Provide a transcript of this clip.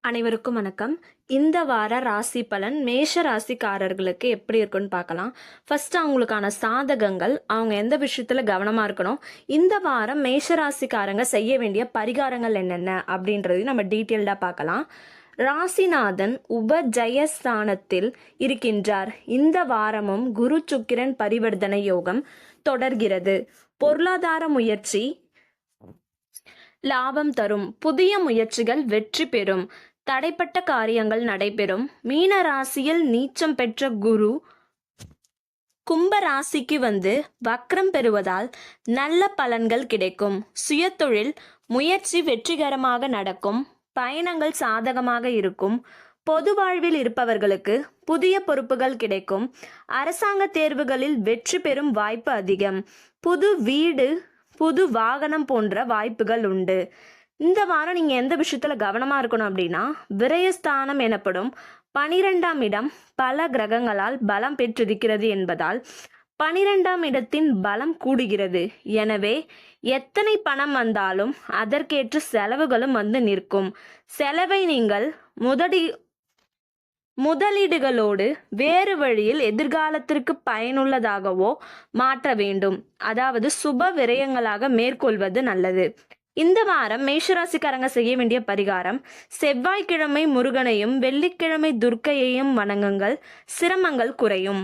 அனைவருக்கும் வணக்கம். இந்த வார ராசி பலன் மேஷ ராசிக்காரர்களுக்கு எப்படி இருக்குன்னு பார்க்கலாம். ஃபர்ஸ்ட் அவங்களுக்கான சாதகங்கள், அவங்க எந்த விஷயத்துல கவனமா இருக்கணும், இந்த வாரம் மேஷ ராசிக்காரங்க செய்ய வேண்டிய பரிகாரங்கள் என்னென்ன அப்படின்றதையும் நம்ம டீட்டெயில்டா பார்க்கலாம். ராசிநாதன் உபஜயஸ்தானத்தில் இருக்கின்றார். இந்த வாரமும் குரு சுக்கிரன் பரிவர்த்தனை யோகம் தொடர்கிறது. பொருளாதார முயற்சி லாபம் தரும். புதிய முயற்சிகள் வெற்றி பெறும். தடைப்பட்ட காரியங்கள் நடைபெறும். மீன ராசியில் நீச்சம் பெற்ற குரு கும்ப ராசிக்கு வந்து வக்ரம் பெறுவதால் நல்ல பலன்கள் கிடைக்கும். சுயதொழில் முயற்சி வெற்றிகரமாக நடக்கும். பயணங்கள் சாதகமாக இருக்கும். பொது வாழ்வில் இருப்பவர்களுக்கு புதிய பொறுப்புகள் கிடைக்கும். அரசாங்க தேர்வுகளில் வெற்றி பெறும் வாய்ப்பு அதிகம். புது வீடு, புது வாகனம் போன்ற வாய்ப்புகள் உண்டு. இந்த வாரம் நீங்க எந்த விஷயத்துல கவனமா இருக்கணும் அப்படின்னா, விரயஸ்தானம் எனப்படும் 12ஆம் இடம் பல கிரகங்களால் பலம் பெற்றிருக்கிறது என்பதால் 12ஆம் இடத்தின் பலம் கூடுகிறது. எனவே எத்தனை பணம் வந்தாலும் அதற்கேற்ற செலவுகளும் வந்து நிற்கும். செலவை நீங்கள் முதலீடுகளோடு வேறு வழியில் எதிர்காலத்திற்கு பயனுள்ளதாகவோ மாற்ற வேண்டும். அதாவது சுப விரயங்களாக மேற்கொள்வது நல்லது. இந்த வாரம் மேஷராசிக்காரங்க செய்ய வேண்டிய பரிகாரம்: செவ்வாய்க்கிழமை முருகனையும் வெள்ளிக்கிழமை துர்க்கையையும் வணங்குங்கள், சிரமங்கள் குறையும்.